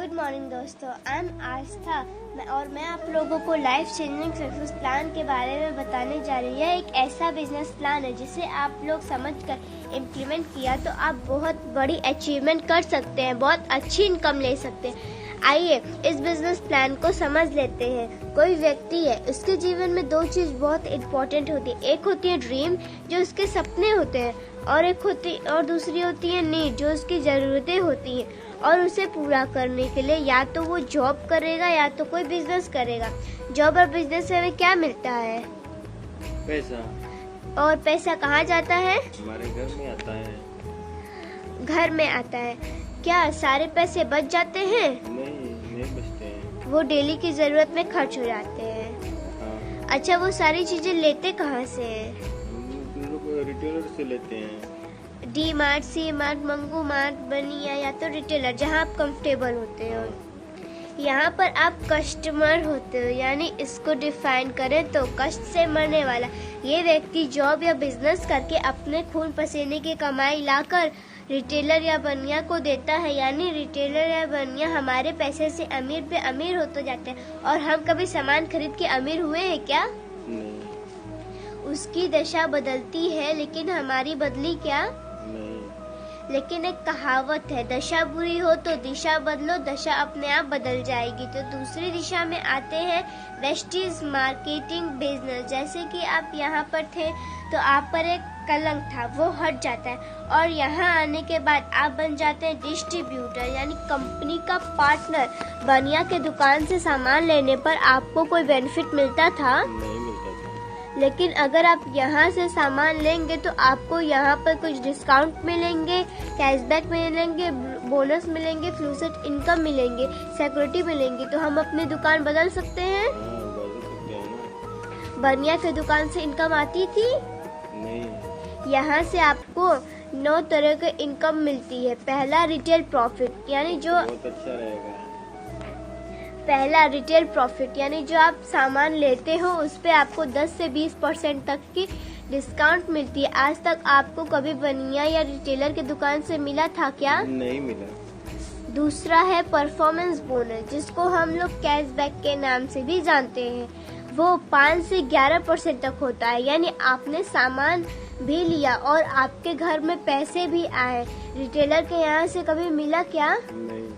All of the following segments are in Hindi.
गुड मॉर्निंग दोस्तों, आई एम आस्था और मैं आप लोगों को लाइफ चेंजिंग सक्सेस प्लान के बारे में बताने जा रही हूँ। यह एक ऐसा बिजनेस प्लान है जिसे आप लोग समझकर इम्प्लीमेंट किया तो आप बहुत बड़ी अचीवमेंट कर सकते हैं, बहुत अच्छी इनकम ले सकते हैं। आइए इस बिजनेस प्लान को समझ लेते हैं। कोई व्यक्ति है, उसके जीवन में दो चीज बहुत इम्पोर्टेंट होती है। एक होती है ड्रीम, जो उसके सपने होते हैं, और दूसरी होती है नीड, जो उसकी जरूरतें होती हैं। और उसे पूरा करने के लिए या तो वो जॉब करेगा या तो कोई बिजनेस करेगा। जॉब और बिजनेस से हमें क्या मिलता है? पैसा। और पैसा कहाँ जाता है? हमारे घर में आता है। घर में आता है। क्या सारे पैसे बच जाते हैं? नहीं बचते हैं। वो डेली की जरूरत में खर्च हो जाते हैं। हाँ। अच्छा, वो सारी चीजें लेते कहाँ से हैं? हम लोग रिटेलर से लेते हैं। डी मार्ट, सी मार्ट, मंगू मार्ट, बनिया या तो रिटेलर, जहाँ आप कंफर्टेबल होते हो। यहाँ पर आप कस्टमर होते हो, यानी इसको डिफाइन करें तो कष्ट से मरने वाला। ये व्यक्ति जॉब या बिजनेस करके अपने खून पसीने की कमाई लाकर रिटेलर या बनिया को देता है, यानी रिटेलर या बनिया हमारे पैसे से अमीर पे अमीर होते जाते हैं। और हम कभी सामान खरीद के अमीर हुए हैं क्या? नहीं। उसकी दशा बदलती है, लेकिन हमारी बदली क्या? नहीं। लेकिन एक कहावत है, दशा बुरी हो तो दिशा बदलो, दशा अपने आप बदल जाएगी। तो दूसरी दिशा में आते हैं वेस्टीज मार्केटिंग बिजनेस। जैसे कि आप यहाँ पर थे तो आप पर एक कलंक था, वो हट जाता है और यहाँ आने के बाद आप बन जाते हैं डिस्ट्रीब्यूटर, यानी कंपनी का पार्टनर। बनिया के दुकान से सामान लेने पर आपको कोई बेनिफिट मिलता था? नहीं मिलता था। लेकिन अगर आप यहाँ से सामान लेंगे तो आपको यहाँ पर कुछ डिस्काउंट मिलेंगे, कैशबैक मिलेंगे, बोनस मिलेंगे, फ्लूसेट इनकम मिलेंगे, सिक्योरिटी मिलेंगी। तो हम अपनी दुकान बदल सकते हैं। बदल सकते हैं ना। बनिया के दुकान से इनकम आती थी? नहीं। यहाँ से आपको 9 तरह के इनकम मिलती है। पहला रिटेल प्रॉफिट, यानी जो बहुत अच्छा रहेगा। पहला रिटेल प्रॉफिट यानी जो आप सामान लेते हो उस पे आपको 10 से 20% तक की डिस्काउंट मिलती है। आज तक आपको कभी बनिया या रिटेलर की दुकान से मिला था क्या? नहीं मिला। दूसरा है परफॉर्मेंस बोनस, जिसको हम लोग कैशबैक के नाम से भी जानते हैं। वो 5 से 11% तक होता है, यानी आपने सामान भी लिया और आपके घर में पैसे भी आए। रिटेलर के यहाँ से कभी मिला क्या? नहीं।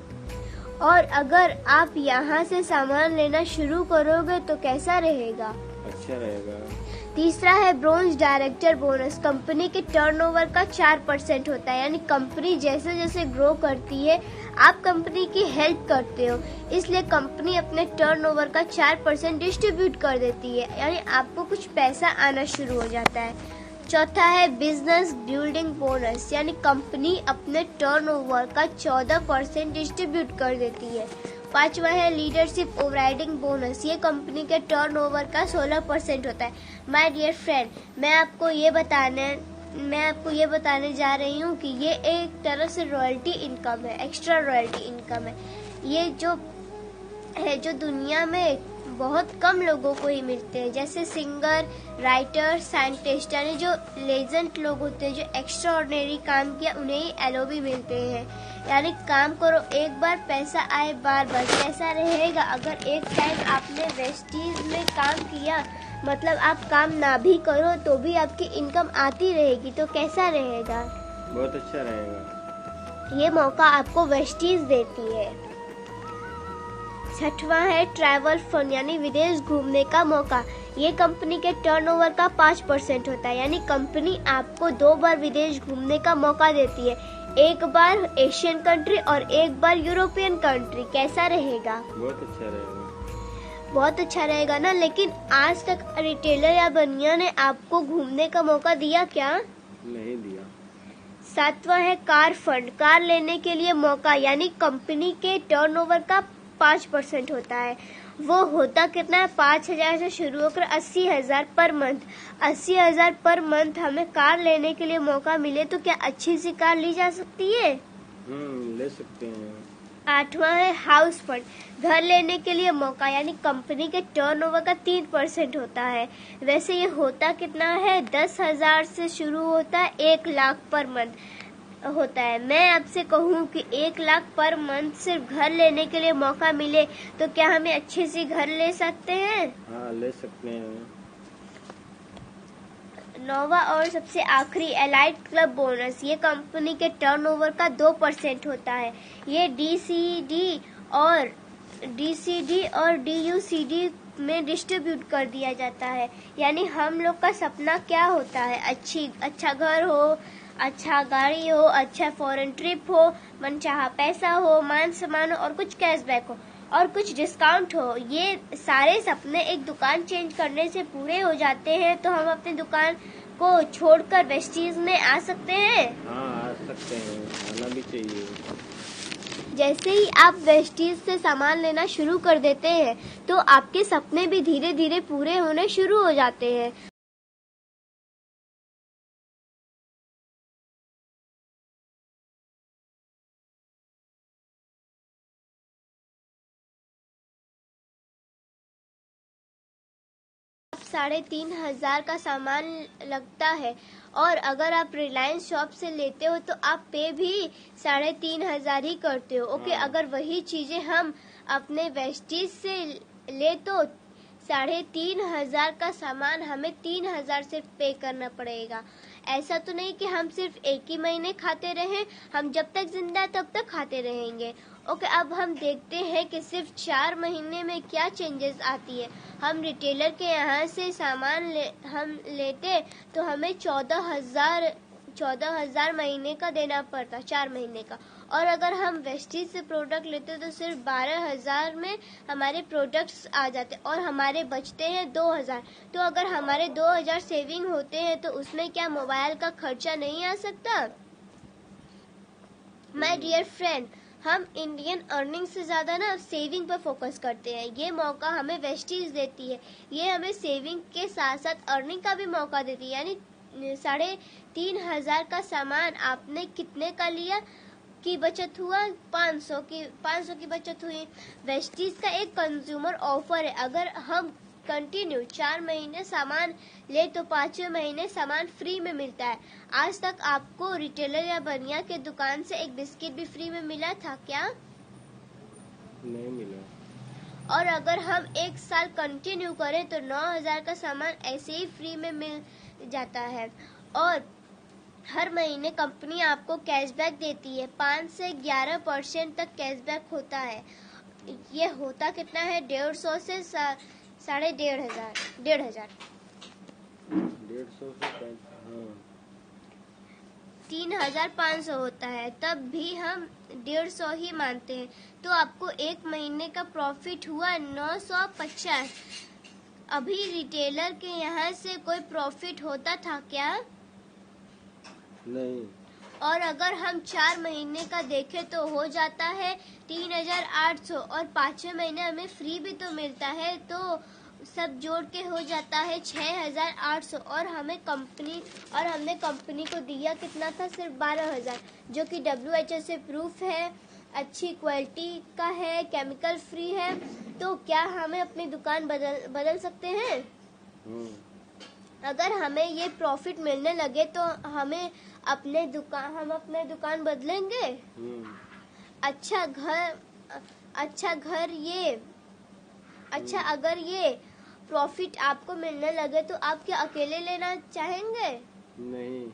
और अगर आप यहाँ से सामान लेना शुरू करोगे तो कैसा रहेगा? अच्छा रहेगा। तीसरा है ब्रोंज डायरेक्टर बोनस। कंपनी के टर्नओवर का 4% होता है, यानी कंपनी जैसे जैसे ग्रो करती है आप कंपनी की हेल्प करते हो, इसलिए कंपनी अपने टर्नओवर का 4% डिस्ट्रीब्यूट कर देती है, यानी आपको कुछ पैसा आना शुरू हो जाता है। चौथा है बिजनेस बिल्डिंग बोनस, यानी कंपनी अपने टर्नओवर का 14% डिस्ट्रीब्यूट कर देती है। पांचवा है लीडरशिप ओवरराइडिंग बोनस। ये कंपनी के टर्नओवर का 16% होता है। माय डियर फ्रेंड, मैं आपको ये बताने जा रही हूँ कि ये एक तरह से रॉयल्टी इनकम है, एक्स्ट्रा रॉयल्टी इनकम है। ये जो दुनिया में बहुत कम लोगों को ही मिलते हैं, जैसे सिंगर, राइटर, साइंटिस्ट, यानी जो लेजेंड लोग होते हैं, जो एक्स्ट्रा ऑर्डिनरी काम किया उन्हें ही एलओबी मिलते हैं। यानी काम करो एक बार, पैसा आए बार बार। कैसा रहेगा अगर एक टाइम आपने वेस्टीज में काम किया, मतलब आप काम ना भी करो तो भी आपकी इनकम आती रहेगी, तो कैसा रहेगा? बहुत अच्छा रहेगा। ये मौका आपको वेस्टीज देती है। छठवां है ट्रैवल फंड, यानी विदेश घूमने का मौका। ये कंपनी के टर्नओवर का 5% होता है, यानी कंपनी आपको 2 बार विदेश घूमने का मौका देती है। एक बार एशियन कंट्री और एक बार यूरोपियन कंट्री। कैसा रहेगा? बहुत अच्छा रहेगा। बहुत अच्छा रहेगा ना। लेकिन आज तक रिटेलर या बनिया ने आपको घूमने का मौका दिया क्या? नहीं दिया। सातवां है कार फंड, कार लेने के लिए मौका, यानी कंपनी के टर्नओवर का 5% होता है। वो होता कितना है? 5,000 से शुरू होकर 80,000 पर मंथ। 80,000 पर मंथ हमें कार लेने के लिए मौका मिले तो क्या अच्छी सी कार ली जा सकती है? ले सकते हैं। आठवां है हाउस फंड, घर लेने के लिए मौका, यानी कंपनी के टर्नओवर का 3% होता है। वैसे ये होता कितना है? 10,000 से शुरू होता है 1 लाख पर मंथ। होता है। मैं आपसे कहूँ कि 1 लाख पर मंथ सिर्फ घर लेने के लिए मौका मिले तो क्या हमें अच्छे से घर ले सकते हैं? हाँ, ले सकते हैं। 9वां और सबसे आखिरी एलाइट क्लब बोनस, ये कंपनी के टर्नओवर का 2% होता है। ये डीसीडी और डीयूसीडी में डिस्ट्रीब्यूट कर दिया जाता है। यानी हम लोग का सपना क्या होता है? अच्छा घर हो, अच्छा गाड़ी हो, अच्छा फॉरेन ट्रिप हो, मनचाहा पैसा हो, मान सम्मान हो और कुछ कैशबैक हो और कुछ डिस्काउंट हो। ये सारे सपने एक दुकान चेंज करने से पूरे हो जाते हैं। तो हम अपनी दुकान को छोड़कर वेस्टीज में आ सकते हैं। हाँ, आ सकते हैं, आना भी चाहिए। जैसे ही आप वेस्टीज से सामान लेना शुरू कर देते हैं तो आपके सपने भी धीरे धीरे पूरे होने शुरू हो जाते हैं। $3,500 का सामान लगता है और अगर आप रिलायंस शॉप से लेते हो तो आप पे भी 3,500 ही करते हो। ओके, अगर वही चीजें हम अपने वेस्टीज से ले तो 3,500 का सामान हमें 3,000 सिर्फ पे करना पड़ेगा। ऐसा तो नहीं कि हम सिर्फ एक ही महीने खाते रहें, हम जब तक जिंदा है तब तक खाते रहेंगे। ओके, अब हम देखते हैं कि सिर्फ 4 महीने में क्या चेंजेस आती है। हम रिटेलर के यहाँ से सामान हम लेते तो हमें 14,000 महीने का देना पड़ता, 4 महीने का। और अगर हम वेस्टीज से प्रोडक्ट लेते तो सिर्फ 12,000 में हमारे प्रोडक्ट्स आ जाते और हमारे बचते हैं 2,000। तो अगर हमारे 2,000 सेविंग होते हैं तो उसमें क्या मोबाइल का खर्चा नहीं आ सकता? माय डियर फ्रेंड, हम इंडियन अर्निंग से ज्यादा ना सेविंग पर फोकस करते हैं। ये मौका हमें वेस्टीज देती है। ये हमें सेविंग के साथ साथ अर्निंग का भी मौका देती है। यानी 3,500 का सामान आपने कितने का लिया की बचत हुआ? 500 की बचत हुई। वेस्टीज का एक कंज्यूमर ऑफर है। अगर हम कंटिन्यू 4 महीने सामान ले तो 5वें महीने सामान फ्री में मिलता है। आज तक आपको रिटेलर या बनिया के दुकान से एक बिस्किट भी फ्री में मिला था क्या? नहीं मिला। और अगर हम 1 साल कंटिन्यू करें तो 9,000 का सामान ऐसे ही फ्री में मिल जाता है। और हर महीने कंपनी आपको कैशबैक देती है। 5 से 11% तक कैशबैक होता है। ये होता कितना है? 150 से 1,500। 1,500 150 से 3,500 होता है, तब भी हम 150 ही मानते हैं। तो आपको 1 महीने का प्रॉफिट हुआ 950। अभी रिटेलर के यहाँ से कोई प्रॉफिट होता था क्या? नहीं। और अगर हम 4 महीने का देखें तो हो जाता है 3,800 और 5वें महीने हमें फ्री भी तो मिलता है, तो सब जोड़ के हो जाता है 6,800। और हमने कंपनी को दिया कितना था? सिर्फ 12,000, जो कि WHO से प्रूफ है, अच्छी क्वालिटी का है, केमिकल फ्री है। तो क्या हमें अपनी दुकान बदल सकते हैं? अगर हमें ये प्रॉफिट मिलने लगे तो हम अपने दुकान बदलेंगे। अगर ये प्रॉफिट आपको मिलने लगे तो आप क्या अकेले लेना चाहेंगे? नहीं।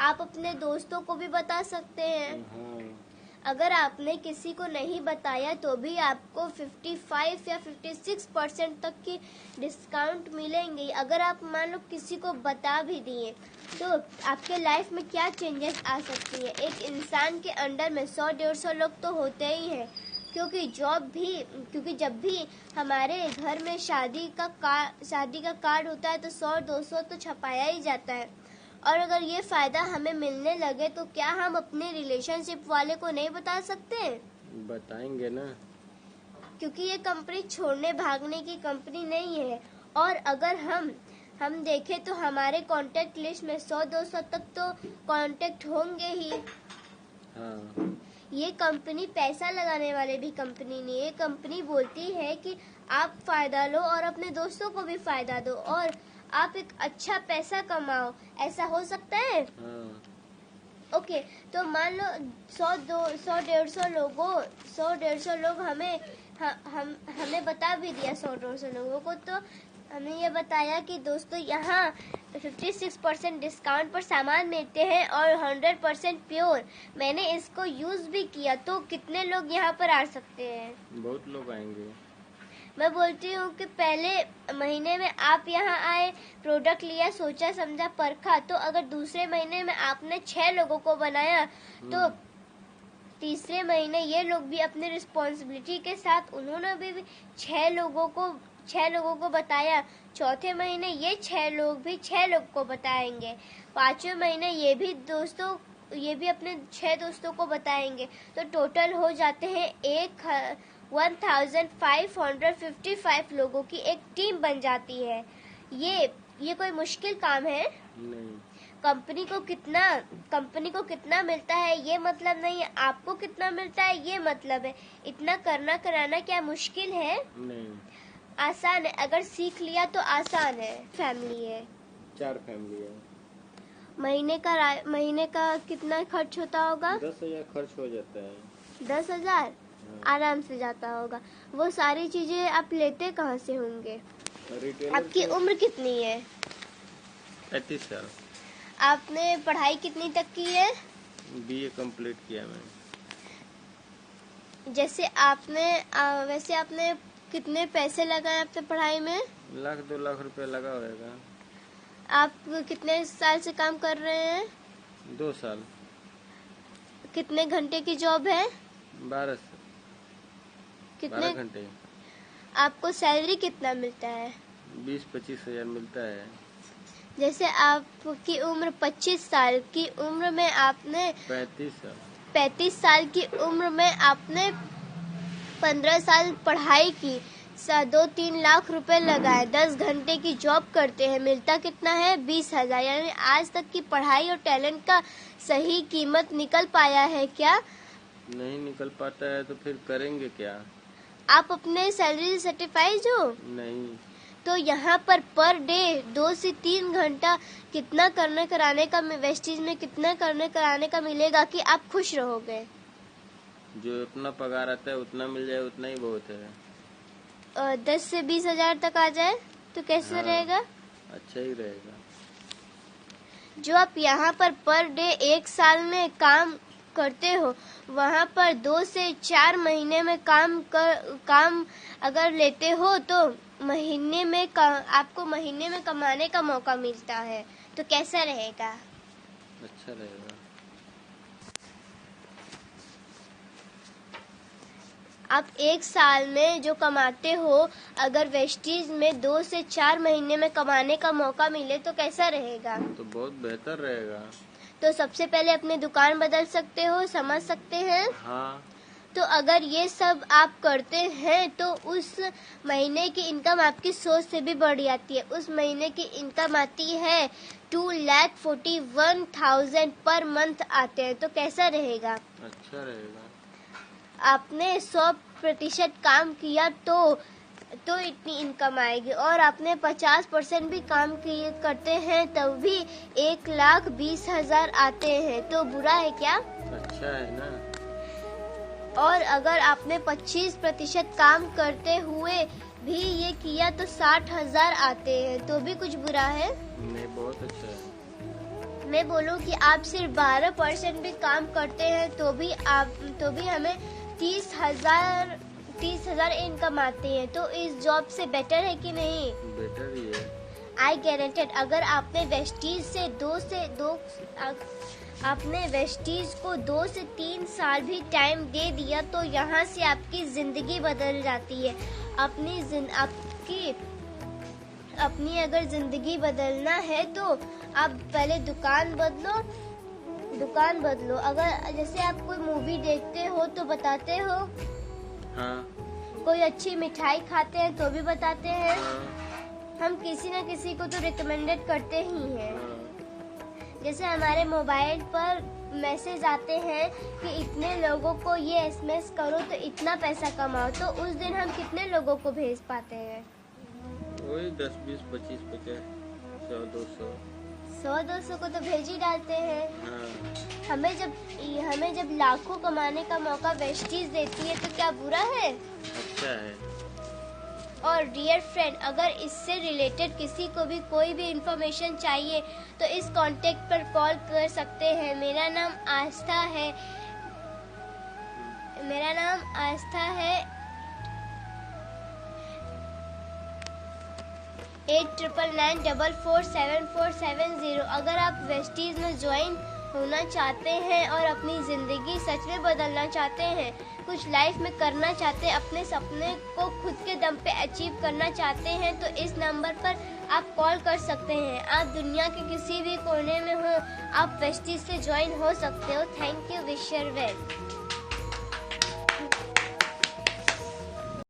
आप अपने दोस्तों को भी बता सकते हैं। अगर आपने किसी को नहीं बताया तो भी आपको 55 या 56% तक की डिस्काउंट मिलेंगे। अगर आप मान लो किसी को बता भी दिए तो आपके लाइफ में क्या चेंजेस आ सकती है? एक इंसान के अंडर में 100-150 लोग तो होते ही हैं, क्योंकि जब भी हमारे घर में शादी का कार्ड होता है तो 100-200 तो छपाया ही जाता है। और अगर ये फायदा हमें मिलने लगे तो क्या हम अपने रिलेशनशिप वाले को नहीं बता सकते? बताएंगे ना, क्योंकि ये कंपनी छोड़ने भागने की कंपनी नहीं है। और अगर हम देखें तो हमारे कांटेक्ट लिस्ट में 100-200 तक तो कांटेक्ट होंगे ही। ये कंपनी पैसा लगाने वाले भी कंपनी नहीं है। ये कंपनी बोलती है कि आप फायदा लो और अपने दोस्तों को भी फायदा दो और आप एक अच्छा पैसा कमाओ। ऐसा हो सकता है? ओके, तो मान लो 100-150 लोग हमें बता भी दिया 100-150 लोगों को, तो हमने ये बताया कि दोस्तों यहाँ 56% डिस्काउंट पर सामान मिलते हैं और 100% प्योर। मैंने इसको यूज भी किया, तो कितने लोग यहाँ पर आ सकते हैं? बहुत लोग आएंगे। मैं बोलती हूँ कि पहले महीने में आप यहाँ आए, प्रोडक्ट लिया, सोचा समझा परखा, तो अगर दूसरे महीने में आपने 6 लोगों को बनाया तो तीसरे महीने ये लोग भी अपनी रिस्पॉन्सिबिलिटी के साथ उन्होंने भी 6 लोगों को बताया। चौथे महीने ये 6 लोग भी 6 लोग को बताएंगे। 5वें महीने ये भी अपने 6 दोस्तों को बताएंगे। तो टोटल हो जाते हैं 1555 लोगों की एक टीम बन जाती है। ये कोई मुश्किल काम है? नहीं। कंपनी को कितना मिलता है ये मतलब नहीं है, आपको कितना मिलता है ये मतलब है। इतना कराना क्या मुश्किल है? नहीं, आसान है। अगर सीख लिया तो आसान है। फैमिली है, 4 फैमिली है। महीने का कितना खर्च होता होगा? 10,000 खर्च हो जाता है। 10,000 आराम से जाता होगा। वो सारी चीजें आप लेते कहाँ से होंगे? आपकी उम्र कितनी है? 35 साल। आपने पढ़ाई कितनी तक की है? BA कंप्लीट किया मैं। वैसे आपने कितने पैसे लगाए अपने पढ़ाई में? 1-2 लाख रुपए लगा होगा। आप कितने साल से काम कर रहे हैं? 2 साल। कितने घंटे की जॉब है? 12 घंटे। आपको सैलरी कितना मिलता है? 20-25 हजार मिलता है। जैसे आपकी उम्र 25 साल की उम्र में आपने 35 साल की उम्र में आपने 15 साल पढ़ाई की, 2-3 लाख रुपए लगाए, 10 घंटे की जॉब करते हैं, मिलता कितना है? 20,000। यानी आज तक की पढ़ाई और टैलेंट का सही कीमत निकल पाया है क्या? नहीं निकल पाता है तो फिर करेंगे क्या? आप अपने सैलरी से सेटिस्फाइड हो? नहीं। तो यहाँ पर डे 2 से 3 घंटा कितना कराने का वेस्टेज में कितना कराने का मिलेगा कि आप खुश रहोगे? जो अपना पगार आता है उतना मिल जाए उतना ही बहुत है। 10 से 20 हजार तक आ जाए तो कैसे रहेगा? अच्छा ही रहेगा। जो आप यहाँ पर डे 1 साल में काम करते हो, वहाँ पर 2 से 4 महीने में काम अगर लेते हो तो आपको महीने में कमाने का मौका मिलता है, तो कैसा रहेगा? अच्छा रहेगा। आप 1 साल में जो कमाते हो, अगर वेस्टीज में 2 से 4 महीने में कमाने का मौका मिले तो कैसा रहेगा? तो बहुत बेहतर रहेगा। तो सबसे पहले अपनी दुकान बदल सकते हो, समझ सकते हैं। हाँ। तो अगर ये सब आप करते हैं तो उस महीने की इनकम आपकी सोच से भी बढ़ जाती है। उस महीने की इनकम आती है 2,41,000 पर मंथ आते हैं, तो कैसा रहेगा? अच्छा रहेगा। आपने 100% काम किया तो इतनी इनकम आएगी, और आपने 50% भी काम करते हैं तब भी 1,20,000 आते हैं, तो बुरा है क्या? अच्छा है ना। और अगर आपने 25% काम करते हुए भी ये किया तो 60,000 आते हैं, तो भी कुछ बुरा है? नहीं, बहुत अच्छा है। मैं बोलूँ कि आप सिर्फ 12% भी काम करते हैं तो भी हमें 30,000 इनकम आती है, तो इस जॉब से बेटर है कि नहीं? बेटर ही है। आई गारंटेड। अगर आपने वेस्टीज को 2 से 3 साल भी टाइम दे दिया तो यहाँ से आपकी जिंदगी बदल जाती है। अपनी अगर जिंदगी बदलना है तो आप पहले दुकान बदलो। अगर जैसे आप कोई मूवी देखते हो तो बताते हो, हाँ। कोई अच्छी मिठाई खाते हैं तो भी बताते हैं, हाँ। हम किसी न किसी को तो रिकमेंडेड करते ही हैं। हाँ। जैसे हमारे मोबाइल पर मैसेज आते हैं कि इतने लोगों को ये SMS करो तो इतना पैसा कमाओ, तो उस दिन हम कितने लोगों को भेज पाते हैं? वही 10, 20, 25, 50, 100, 200। 100-200 को तो भेज ही डालते हैं। हाँ, हमें जब लाखों कमाने का मौका वेस्टीज देती है तो क्या बुरा है? अच्छा है। और डियर फ्रेंड, अगर इससे रिलेटेड किसी को भी कोई भी इंफॉर्मेशन चाहिए तो इस कांटेक्ट पर कॉल कर सकते हैं। मेरा नाम आस्था है 8999447470। अगर आप वेस्टीज में ज्वाइन होना चाहते हैं और अपनी ज़िंदगी सच में बदलना चाहते हैं, कुछ लाइफ में करना चाहते हैं, अपने सपने को खुद के दम पे अचीव करना चाहते हैं, तो इस नंबर पर आप कॉल कर सकते हैं। आप दुनिया के किसी भी कोने में हो, आप वेस्टीज से ज्वाइन हो सकते हो। Thank you, wish your well.